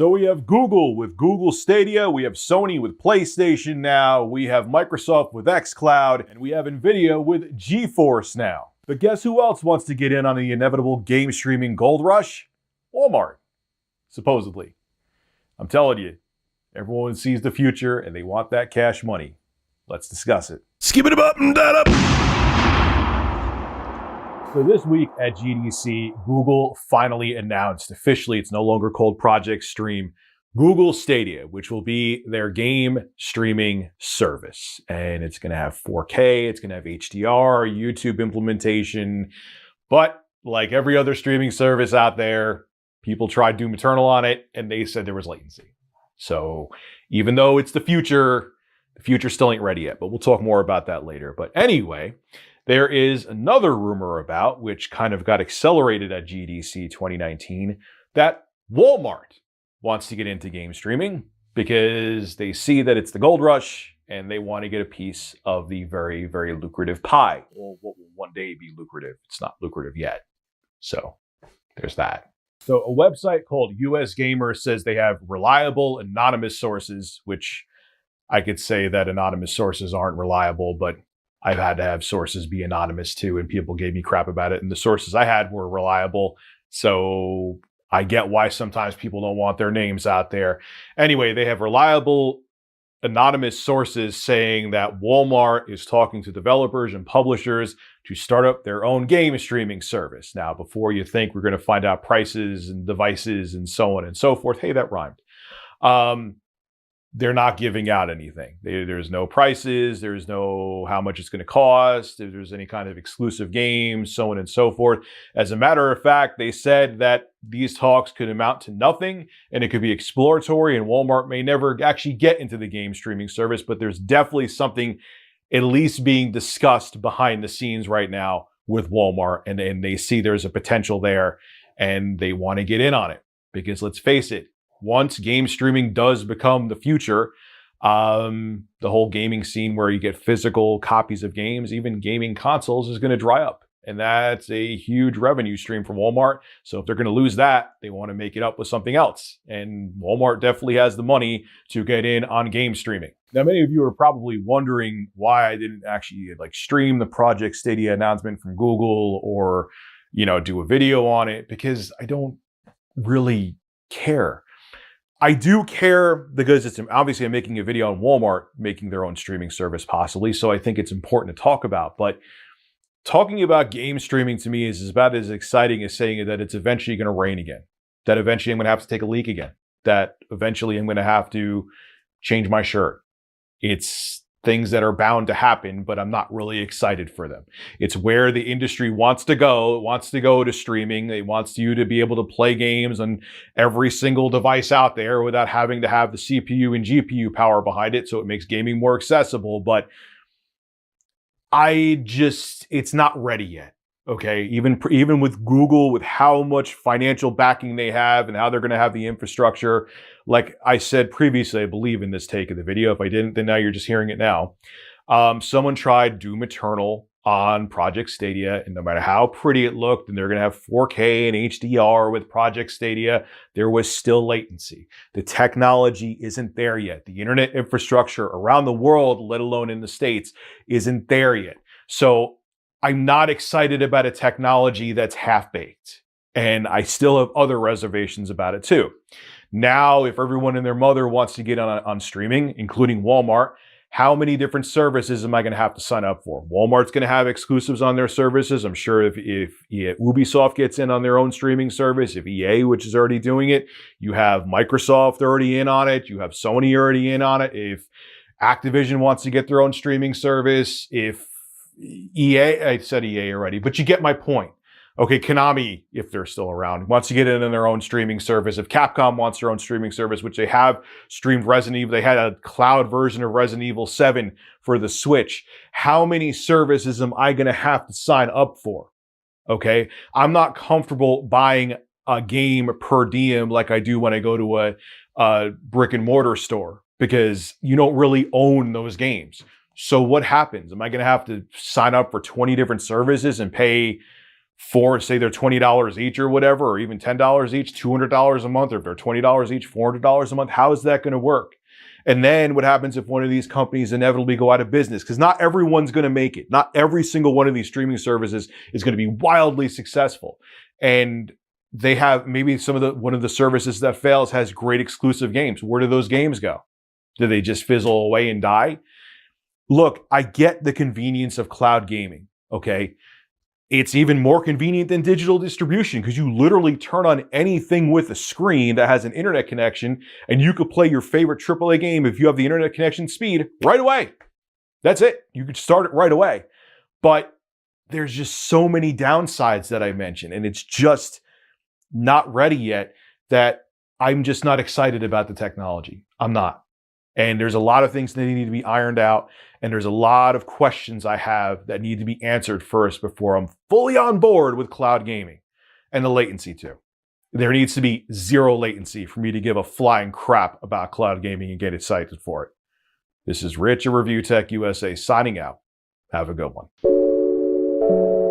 So we have Google with Google Stadia, we have Sony with PlayStation now, we have Microsoft with xCloud, and we have Nvidia with GeForce now. But guess who else wants to get in on the inevitable game streaming gold rush? Walmart, supposedly. I'm telling you, everyone sees the future and they want that cash money. Let's discuss it. Skip it up and that up. So this week at GDC, Google finally announced officially, it's no longer called Project Stream, Google Stadia, which will be their game streaming service. And it's going to have 4K, it's going to have HDR, YouTube implementation. But like every other streaming service out there, people tried Doom Eternal on it and they said there was latency. So even though it's the future still ain't ready yet, but we'll talk more about that later. But anyway, there is another rumor about, which kind of got accelerated at GDC 2019, that Walmart wants to get into game streaming because they see that it's the gold rush and they want to get a piece of the very, very lucrative pie. Well, what will one day be lucrative? It's not lucrative yet. So there's that. So a website called US Gamer says they have reliable anonymous sources, which I could say that anonymous sources aren't reliable, but I've had to have sources be anonymous too, and people gave me crap about it. And the sources I had were reliable. So I get why sometimes people don't want their names out there. Anyway, they have reliable anonymous sources saying that Walmart is talking to developers and publishers to start up their own game streaming service. Now, before you think we're going to find out prices and devices and so on and so forth, hey, that rhymed. They're not giving out anything. There's no prices. There's no how much it's going to cost. If there's any kind of exclusive games, so on and so forth. As a matter of fact, they said that these talks could amount to nothing and it could be exploratory and Walmart may never actually get into the game streaming service, but there's definitely something at least being discussed behind the scenes right now with Walmart, and they see there's a potential there and they want to get in on it because let's face it, once game streaming does become the future, the whole gaming scene where you get physical copies of games, even gaming consoles, is going to dry up. And that's a huge revenue stream for Walmart. So if they're going to lose that, they want to make it up with something else. And Walmart definitely has the money to get in on game streaming. Now, many of you are probably wondering why I didn't actually stream the Project Stadia announcement from Google or, do a video on it, because I don't really care. I do care because it's obviously I'm making a video on Walmart making their own streaming service possibly. So I think it's important to talk about. But talking about game streaming to me is about as exciting as saying that it's eventually going to rain again. That eventually I'm going to have to take a leak again. That eventually I'm going to have to change my shirt. It's things that are bound to happen, but I'm not really excited for them. It's where the industry wants to go. It wants to go to streaming. It wants you to be able to play games on every single device out there without having to have the CPU and GPU power behind it. So it makes gaming more accessible, but it's not ready yet. Okay. Even with Google, with how much financial backing they have and how they're going to have the infrastructure. Like I said previously, I believe in this take of the video. If I didn't, then now you're just hearing it now. Someone tried Doom Eternal on Project Stadia, and no matter how pretty it looked, and they're going to have 4K and HDR with Project Stadia, there was still latency. The technology isn't there yet. The internet infrastructure around the world, let alone in the States, isn't there yet. So I'm not excited about a technology that's half-baked. And I still have other reservations about it too. Now, if everyone and their mother wants to get on streaming, including Walmart, how many different services am I going to have to sign up for? Walmart's going to have exclusives on their services. I'm sure if Ubisoft gets in on their own streaming service, if EA, which is already doing it, you have Microsoft already in on it, you have Sony already in on it. If Activision wants to get their own streaming service, if EA, I said EA already, but you get my point. Okay, Konami, if they're still around, wants to get in on their own streaming service. If Capcom wants their own streaming service, which they have streamed Resident Evil, they had a cloud version of Resident Evil 7 for the Switch. How many services am I going to have to sign up for? Okay, I'm not comfortable buying a game per diem like I do when I go to a brick and mortar store, because you don't really own those games. So what happens? Am I going to have to sign up for 20 different services and pay for, say they're $20 each or whatever, or even $10 each, $200 a month, or if they're $20 each, $400 a month, how is that going to work? And then what happens if one of these companies inevitably go out of business? Because not everyone's going to make it. Not every single one of these streaming services is going to be wildly successful. And they have maybe one of the services that fails has great exclusive games. Where do those games go? Do they just fizzle away and die? Look, I get the convenience of cloud gaming, okay? It's even more convenient than digital distribution because you literally turn on anything with a screen that has an internet connection and you could play your favorite AAA game if you have the internet connection speed right away. That's it. You could start it right away. But there's just so many downsides that I mentioned, and it's just not ready yet that I'm just not excited about the technology. I'm not. And there's a lot of things that need to be ironed out. And there's a lot of questions I have that need to be answered first before I'm fully on board with cloud gaming. And the latency too. There needs to be zero latency for me to give a flying crap about cloud gaming and get excited for it. This is Rich of Review Tech USA signing out. Have a good one.